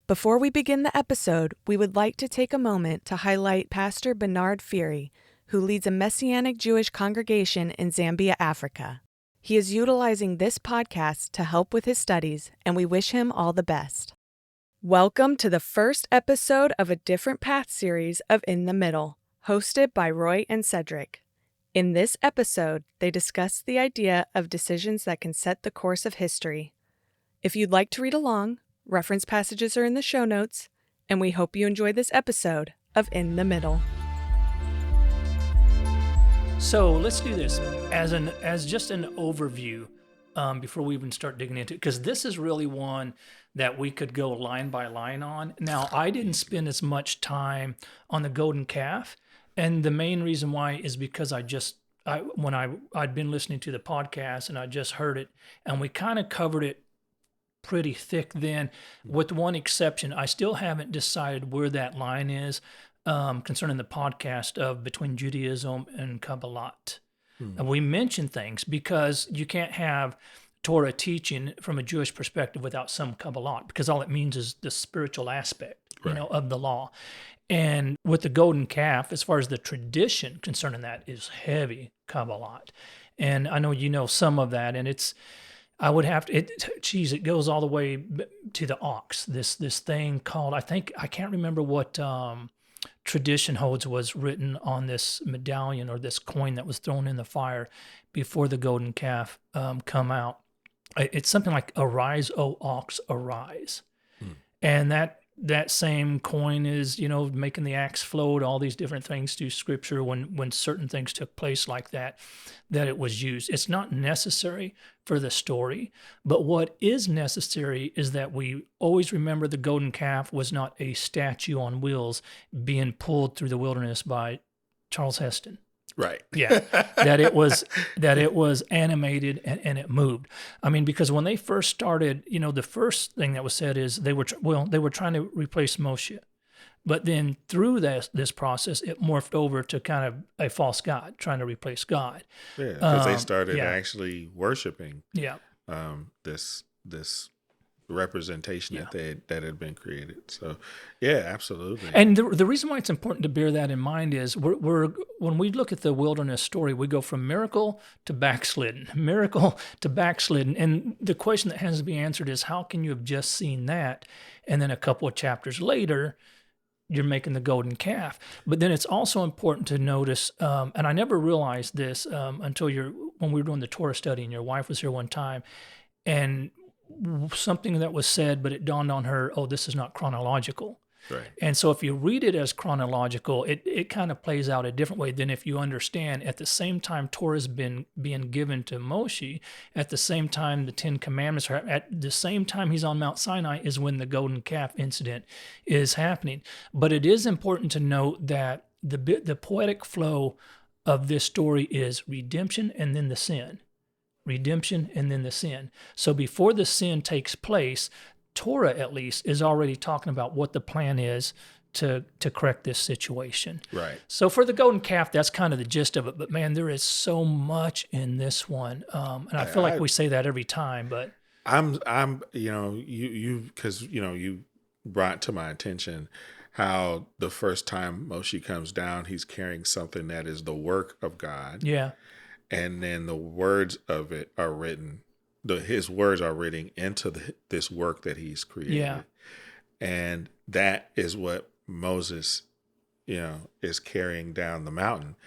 Before we begin the episode, we would like to take a moment to highlight Pastor Bernard Fury, who leads a Messianic Jewish congregation in Zambia, Africa. He is utilizing this podcast to help with his studies, and we wish him all the best. Welcome to the first episode of a Different Path series of In the Middle, hosted by Roy and Cedric. In this episode, they discuss the idea of decisions that can set the course of history. If you'd like to read along, reference passages are in the show notes, and we hope you enjoy this episode of In the Middle. So let's do this as just an overview before we even start digging into it, because this is really one that we could go line by line on. Now, I didn't spend as much time on the golden calf, and the main reason why is because I'd been listening to the podcast and I just heard it, and we kind of covered it pretty thick then, with one exception. I still haven't decided where that line is concerning the podcast of between Judaism and Kabbalah. And we mention things because you can't have Torah teaching from a Jewish perspective without some Kabbalah, because all it means is the spiritual aspect, of the law. And with the golden calf, as far as the tradition concerning that, is heavy Kabbalah. And I know you know some of that, and it goes all the way to the ox, this thing called, I can't remember what tradition holds was written on this medallion or this coin that was thrown in the fire before the golden calf come out. It's something like, "Arise, O ox, arise." And that same coin is, making the axe float, all these different things through Scripture when certain things took place like that it was used. It's not necessary for the story, but what is necessary is that we always remember the golden calf was not a statue on wheels being pulled through the wilderness by Charles Heston. Right. Yeah. that it was animated and it moved. I mean, because when they first started, the first thing that was said is they were trying to replace Moshe. But then through this process, it morphed over to kind of a false god, trying to replace God. Yeah, because they started actually worshiping this representation that had been created. So, yeah, absolutely. And the reason why it's important to bear that in mind is when we look at the wilderness story, we go from miracle to backslidden, and the question that has to be answered is, how can you have just seen that, and then a couple of chapters later, you're making the golden calf? But then it's also important to notice, and I never realized this until when we were doing the Torah study, and your wife was here one time, and something that was said, but it dawned on her, this is not chronological. Right. And so if you read it as chronological, it kind of plays out a different way than if you understand at the same time Torah has been being given to Moshe, at the same time the Ten Commandments are, at the same time he's on Mount Sinai is when the golden calf incident is happening. But it is important to note that the poetic flow of this story is redemption and then the sin. Redemption and then the sin. So before the sin takes place, Torah at least is already talking about what the plan is to correct this situation. Right. So for the golden calf, that's kind of the gist of it. But man, there is so much in this one, and I feel like we say that every time. But I'm because you brought to my attention how the first time Moshe comes down, he's carrying something that is the work of God. Yeah. And then the words of it are written. His words are written into this work that he's created. Yeah. And that is what Moses, is carrying down the mountain.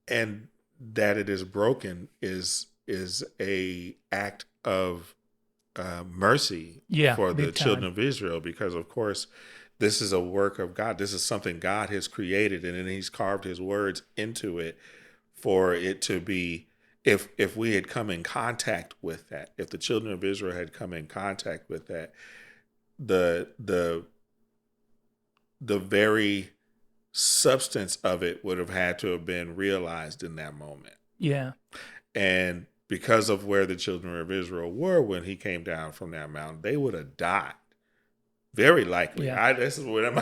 And that it is broken is a act of mercy for the children of Israel, because of course this is a work of God. This is something God has created, and then he's carved his words into it for it to be. If we had come in contact with that, if the children of Israel had come in contact with that, the very substance of it would have had to have been realized in that moment. Yeah. And because of where the children of Israel were when he came down from that mountain, they would have died. Very likely. Yeah. This is what I'm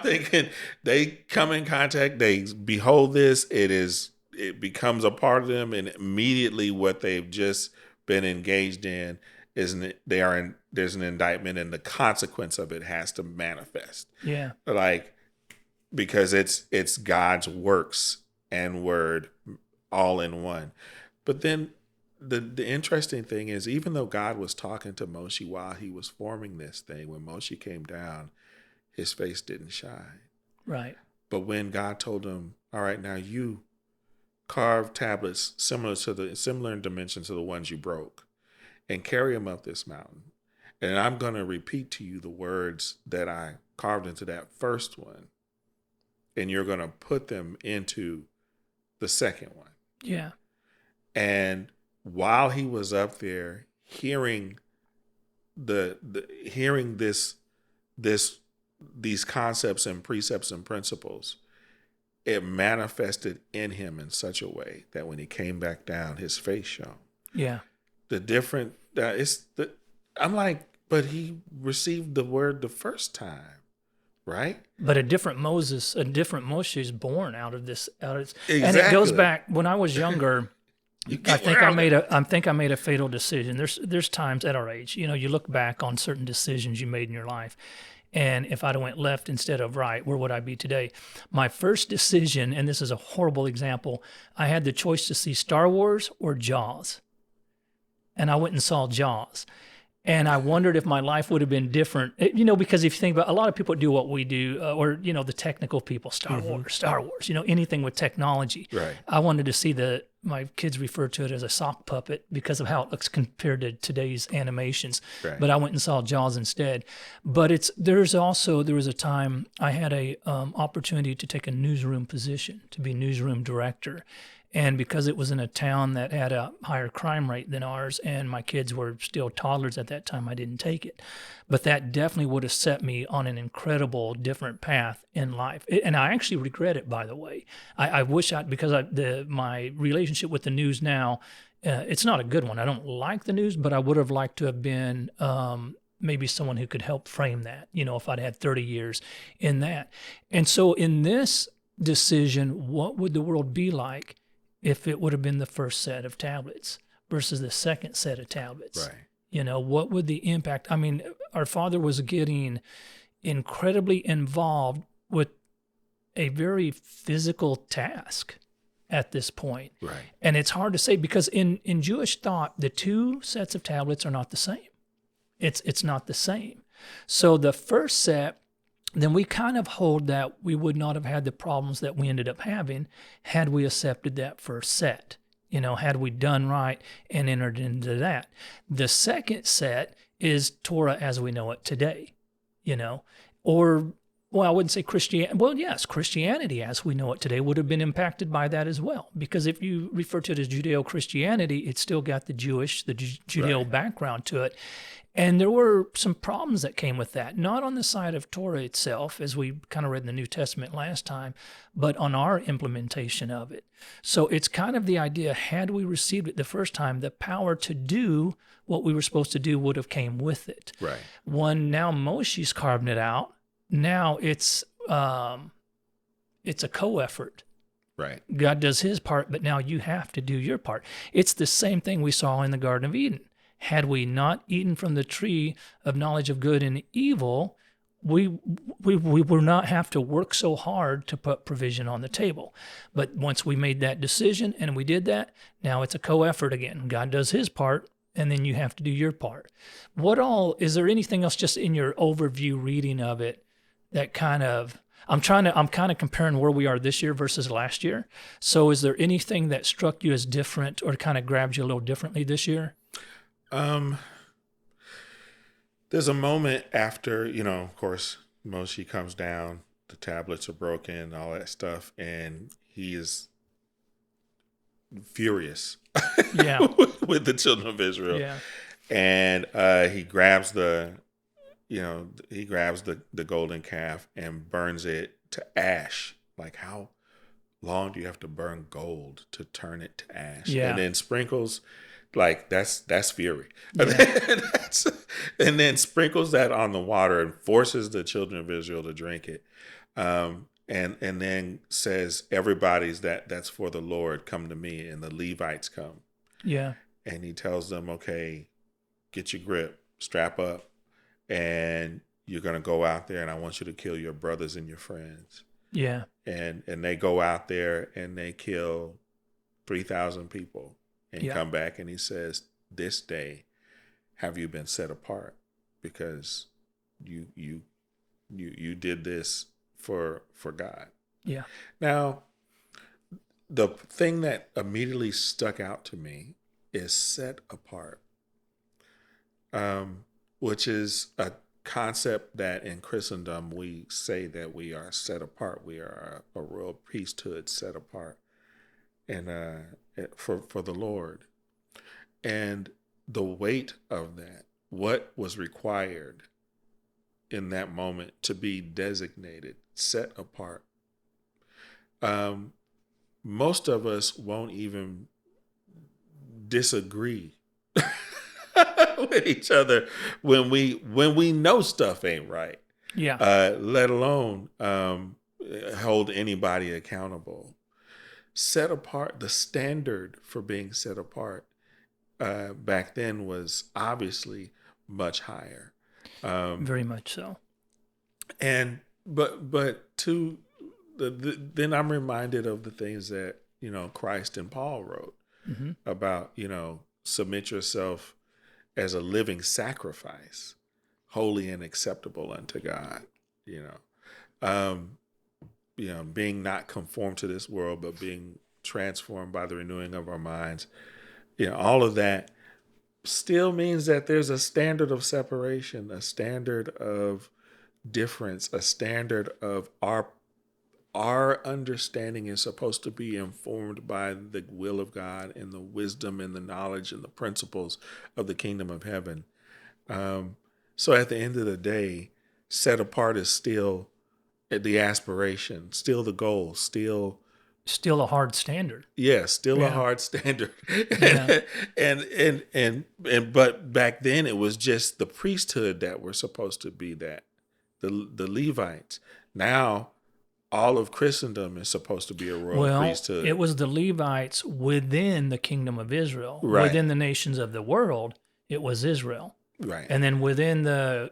thinking. They come in contact, they behold this, it becomes a part of them, and immediately what they've just been engaged in there's an indictment, and the consequence of it has to manifest. Yeah. Like, because it's God's works and word all in one. But then the interesting thing is, even though God was talking to Moshe while he was forming this thing, when Moshe came down, his face didn't shine. Right. But when God told him, all right, now you carve tablets similar in dimension to the ones you broke, and carry them up this mountain. And I'm going to repeat to you the words that I carved into that first one. And you're going to put them into the second one. Yeah. And while he was up there hearing hearing these concepts and precepts and principles, it manifested in him in such a way that when he came back down, his face shone. Yeah. I'm like, but he received the word the first time, right? But a different Moshe is born out of this. Exactly. And it goes back when I was younger. I think I made a fatal decision. There's times at our age, you look back on certain decisions you made in your life, and if I'd have went left instead of right, where would I be today? My first decision, and this is a horrible example, I had the choice to see Star Wars or Jaws. And I went and saw Jaws. And I wondered if my life would have been different, because if you think about a lot of people do what we do, or, the technical people, Star Wars, anything with technology. Right. I wanted to see my kids refer to it as a sock puppet because of how it looks compared to today's animations. Right. But I went and saw Jaws instead. But there was a time I had a opportunity to take a newsroom position, to be newsroom director. And because it was in a town that had a higher crime rate than ours, and my kids were still toddlers at that time, I didn't take it. But that definitely would have set me on an incredible different path in life. And I actually regret it, by the way. I wish because my relationship with the news now, it's not a good one. I don't like the news, but I would have liked to have been maybe someone who could help frame that, if I'd had 30 years in that. And so in this decision, what would the world be like if it would have been the first set of tablets versus the second set of tablets? Right. What would the impact? I mean, our father was getting incredibly involved with a very physical task at this point. Right. And it's hard to say because in Jewish thought, the two sets of tablets are not the same. It's not the same. So the first set, then we kind of hold that we would not have had the problems that we ended up having had we accepted that first set, had we done right and entered into that. The second set is Torah as we know it today, or, well, I wouldn't say Christianity. Well, yes, Christianity as we know it today would have been impacted by that as well. Because if you refer to it as Judeo-Christianity, it's still got the Judeo Right. background to it. And there were some problems that came with that, not on the side of Torah itself, as we kind of read in the New Testament last time, but on our implementation of it. So it's kind of the idea, had we received it the first time, the power to do what we were supposed to do would have came with it. Right. When now Moshe's carving it out, now it's a co-effort. Right. God does his part, but now you have to do your part. It's the same thing we saw in the Garden of Eden. Had we not eaten from the tree of knowledge of good and evil, we would not have to work so hard to put provision on the table. But once we made that decision and we did that, now it's a co-effort again. God does his part, and then you have to do your part. Is there anything else just in your overview reading of it that kind of, I'm kind of comparing where we are this year versus last year. So is there anything that struck you as different or kind of grabbed you a little differently this year? There's a moment after, of course, Moshe comes down, the tablets are broken, all that stuff, and he is furious with the children of Israel. Yeah. And he grabs the golden calf and burns it to ash. Like, how long do you have to burn gold to turn it to ash? Yeah. And then sprinkles, like, that's fury. Yeah. And then sprinkles that on the water and forces the children of Israel to drink it. And then says, everybody's that's for the Lord, come to me. And the Levites come. Yeah. And he tells them, okay, get your grip, strap up, and you're going to go out there and I want you to kill your brothers and your friends. Yeah. And they go out there and they kill 3,000 people and come back and he says, this day have you been set apart because you did this for God. Yeah. Now, the thing that immediately stuck out to me is set apart, which is a concept that in Christendom we say that we are set apart. We are a royal priesthood set apart, and for the Lord, and the weight of that, what was required in that moment to be designated set apart. Most of us won't even disagree with each other when we know stuff ain't right. Yeah. Let alone hold anybody accountable. Set apart, the standard for being set apart back then was obviously much higher. Very much so. And but to then I'm reminded of the things that Christ and Paul wrote about submit yourself as a living sacrifice, holy and acceptable unto God. Being not conformed to this world, but being transformed by the renewing of our minds. All of that still means that there's a standard of separation, a standard of difference, a standard of our understanding is supposed to be informed by the will of God and the wisdom and the knowledge and the principles of the kingdom of heaven. So at the end of the day, set apart is still the aspiration, still the goal, still a hard standard. Yeah, still a hard standard. and but back then it was just the priesthood that were supposed to be that. The Levites. Now all of Christendom is supposed to be a royal priesthood. It was the Levites within the kingdom of Israel. Right. Within the nations of the world, it was Israel. Right. And then within the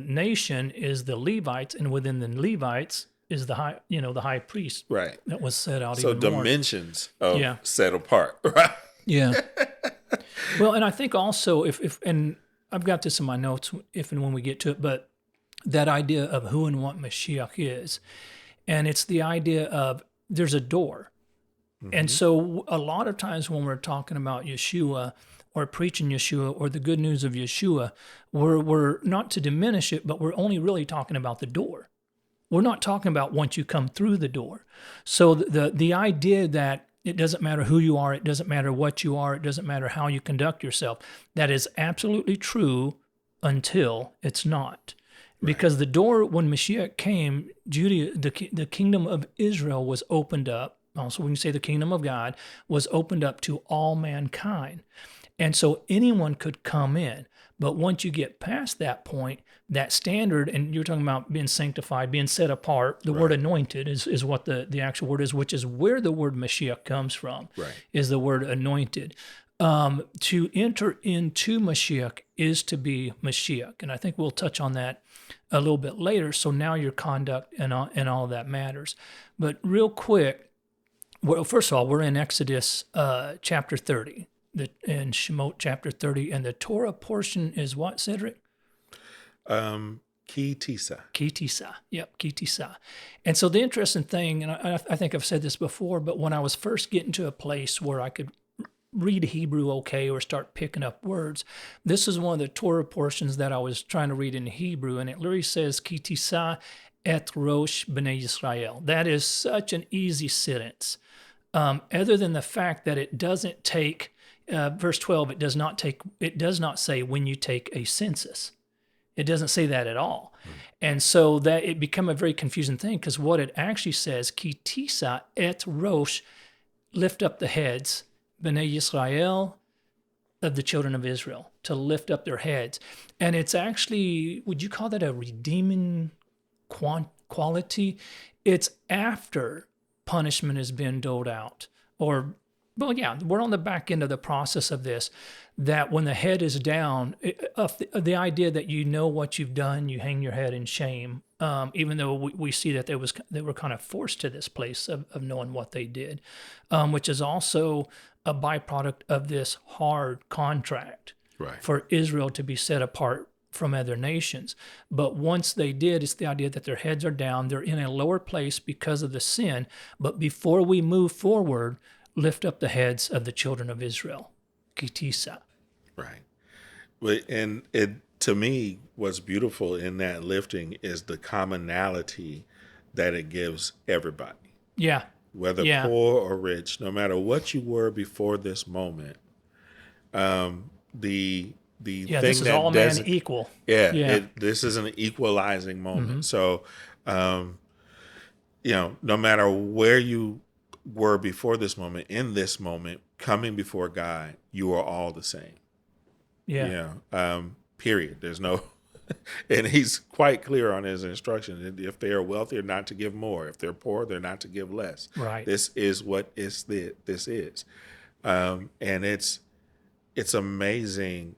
nation is the Levites, and within the Levites is the high priest. Right. That was set out so even more. So dimensions of set apart. Right. Yeah. Well, and I think also if and I've got this in my notes if and when we get to it, but that idea of who and what Mashiach is. And it's the idea of there's a door. Mm-hmm. And so a lot of times when we're talking about Yeshua or preaching Yeshua or the good news of Yeshua, we're not to diminish it, but we're only really talking about the door. We're not talking about once you come through the door. So the idea that it doesn't matter who you are, it doesn't matter what you are, it doesn't matter how you conduct yourself, that is absolutely true until it's not. Because the door, when Mashiach came, the kingdom of Israel was opened up. Also, when you say the kingdom of God was opened up to all mankind. And so anyone could come in. But once you get past that point, that standard, and you're talking about being sanctified, being set apart, the word anointed is what the actual word is, which is where the word Mashiach comes from, is the word anointed. To enter into Mashiach is to be Mashiach. And I think we'll touch on that a little bit later. So now your conduct and all that matters. But real quick, well, first of all, we're in Exodus chapter 30, in Shemot chapter 30. And the Torah portion is what, Cedric? Ki Tisa. Ki Tisa. Yep, Ki Tisa. And so the interesting thing, and I think I've said this before, but when I was first getting to a place where I could read Hebrew okay or start picking up words, this is one of the Torah portions that I was trying to read in Hebrew, and it literally says, Ki Tisa et rosh b'nei Yisrael. That is such an easy sentence. Other than the fact that it doesn't take, verse 12, it does not say when you take a census. It doesn't say that at all. And so that it became a very confusing thing, because what it actually says, Ki Tisa et rosh, lift up the heads, B'nai Yisrael, of the children of Israel, to lift up their heads. And it's actually, would you call that a redeeming quality? It's after punishment has been doled out, or Well, yeah, we're on the back end of the process of this, that when the head is down, the idea that you know what you've done, you hang your head in shame, even though we see that they were kind of forced to this place of knowing what they did, which is also a byproduct of this hard contract for Israel to be set apart from other nations. But once they did, it's the idea that their heads are down, they're in a lower place because of the sin. But before we move forward, lift up the heads of the children of Israel. Ki Tisa. Right. And it, to me, what's beautiful in that lifting is the commonality that it gives everybody. Yeah. Whether poor or rich, no matter what you were before this moment, the thing this is that all man equal. This is an equalizing moment. So, no matter where you were before this moment, in this moment, coming before God, you are all the same. Period. There's no, and he's quite clear on his instruction. If they are wealthy, they're not to give more. If they're poor, they're not to give less. Right. This is what this is. And it's amazing,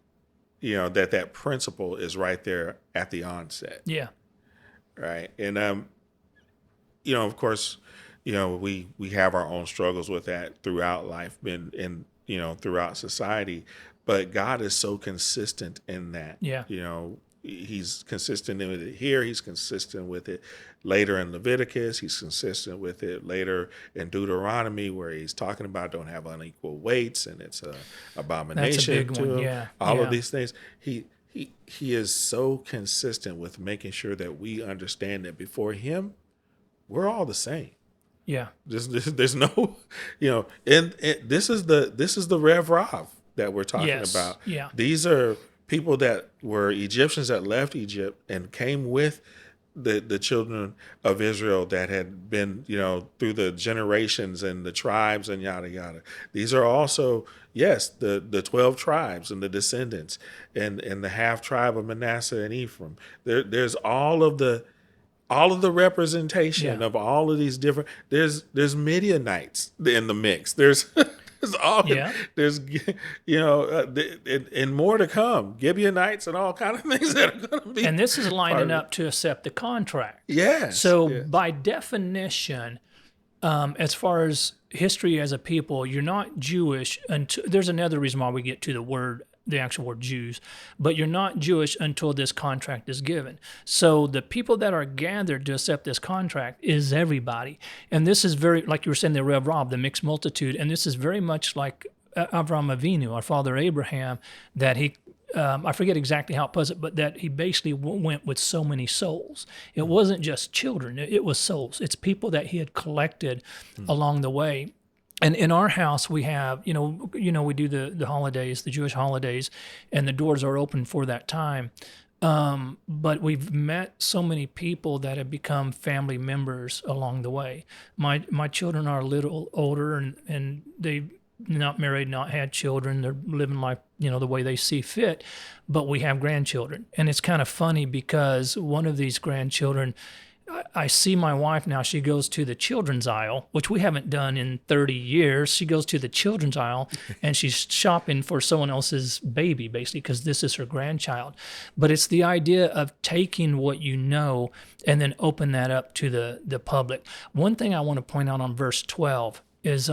that principle is right there at the onset. Yeah. Right. And, of course, we have our own struggles with that throughout life and throughout society, but God is so consistent in that. Yeah. He's consistent with it here. He's consistent with it later in Leviticus. He's consistent with it later in Deuteronomy, where he's talking about don't have unequal weights, and it's an abomination. That's a big one. Yeah. All of these things. He is so consistent with making sure that we understand that before him, we're all the same. Yeah. There's no, and this is the Rev Rav that we're talking about. Yeah. These are people that were Egyptians that left Egypt and came with the children of Israel that had been, through the generations and the tribes and yada, yada. These are also, the 12 tribes and the descendants and the half tribe of Manasseh and Ephraim. There's all of the representation of all of these different, there's Midianites in the mix. There's and more to come. Gibeonites and all kind of things that are going to be. And this is lining up to accept the contract. Yes. So by definition, as far as history as a people, you're not Jewish until, there's another reason why we get to the actual word Jews, but you're not Jewish until this contract is given. So the people that are gathered to accept this contract is everybody. And this is very, like you were saying, the Rev Rav, the mixed multitude, and this is very much like Avraham Avinu, our father Abraham, that he, I forget exactly how it puts it, but that he basically went with so many souls. It wasn't just children, it was souls. It's people that he had collected along the way. And in our house, we have, we do the holidays, the Jewish holidays, and the doors are open for that time. But we've met so many people that have become family members along the way. My children are a little older, and they've not married, not had children. They're living life, the way they see fit. But we have grandchildren. And it's kind of funny because one of these grandchildren, I see my wife now, she goes to the children's aisle, which we haven't done in 30 years. She goes to the children's aisle and she's shopping for someone else's baby, basically, because this is her grandchild. But it's the idea of taking what you know and then open that up to the public. One thing I want to point out on verse 12 is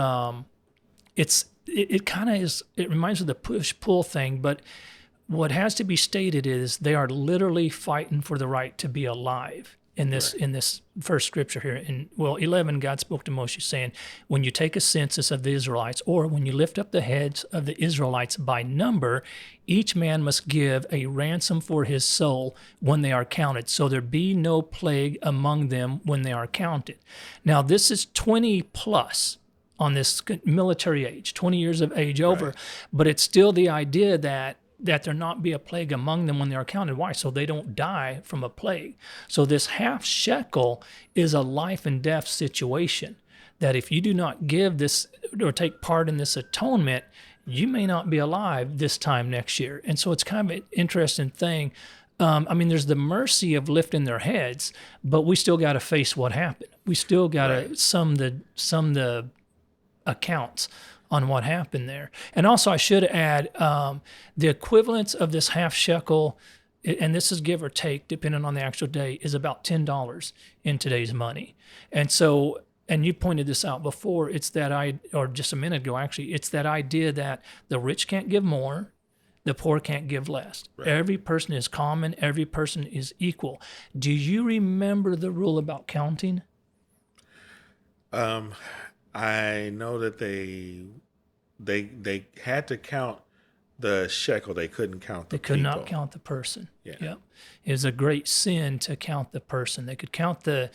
it kind of is, it reminds me of the push-pull thing, but what has to be stated is they are literally fighting for the right to be alive. In this first scripture here, in 11, God spoke to Moshe saying, when you take a census of the Israelites, or when you lift up the heads of the Israelites by number, each man must give a ransom for his soul when they are counted, so there be no plague among them when they are counted. Now, this is 20 plus on this military age, 20 years of age over, but it's still the idea that there not be a plague among them when they are counted. Why? So they don't die from a plague. So this half shekel is a life and death situation, that if you do not give this or take part in this atonement, you may not be alive this time next year. And so it's kind of an interesting thing. There's the mercy of lifting their heads, but we still got to face what happened. We still got to sum the accounts on what happened there. And also I should add the equivalence of this half shekel, and this is give or take, depending on the actual day, is about $10 in today's money. And so, and you pointed this out before, it's that or just a minute ago actually, it's that idea that the rich can't give more, the poor can't give less. Right. Every person is common, every person is equal. Do you remember the rule about counting? I know that they had to count the shekel. They couldn't count the people. They could not count the person. Yeah. Yep. It was a great sin to count the person. They could count the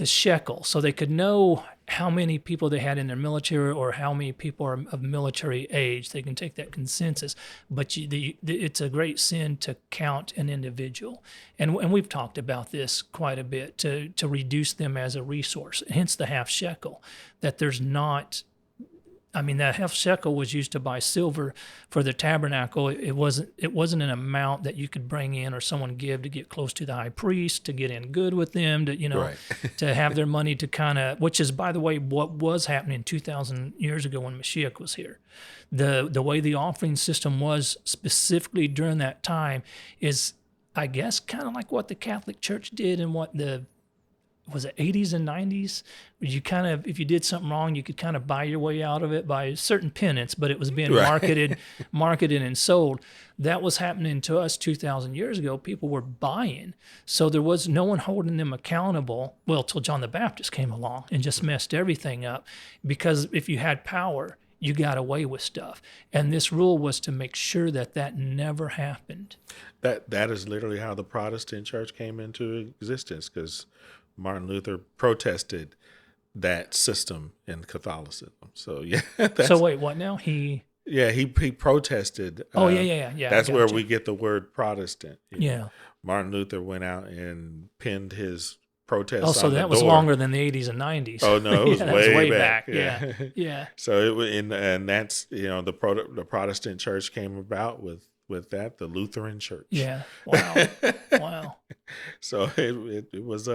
shekel, so they could know how many people they had in their military or how many people are of military age. They can take that consensus, but it's a great sin to count an individual. And we've talked about this quite a bit, to reduce them as a resource, hence the half shekel, that there's not... I mean, that half shekel was used to buy silver for the tabernacle. It wasn't an amount that you could bring in or someone give to get close to the high priest, to get in good with them, to, right. to have their money to kind of, which is, by the way, what was happening 2,000 years ago when Mashiach was here. The way the offering system was specifically during that time is, I guess, kind of like what the Catholic Church did and what was it 80s and 90s? You kind of, if you did something wrong, you could kind of buy your way out of it by certain penance, but it was being right. marketed and sold. That was happening to us 2,000 years ago. People were buying. So there was no one holding them accountable, well, till John the Baptist came along and just messed everything up. Because if you had power, you got away with stuff. And this rule was to make sure that never happened. That is literally how the Protestant church came into existence, because Martin Luther protested that system in Catholicism. So yeah. So wait, what now? He protested. Oh yeah. That's where we get the word Protestant. Yeah. Martin Luther went out and pinned his protest. Oh, so that was longer than the 80s and 90s. Oh no, it was way back. Yeah. So it was, and that's the Protestant church came about with that, the Lutheran church. Yeah. Wow. So it was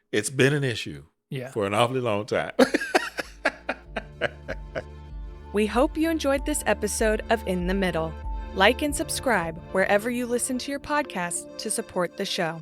it's been an issue for an awfully long time. We hope you enjoyed this episode of In the Middle. Like and subscribe wherever you listen to your podcast to support the show.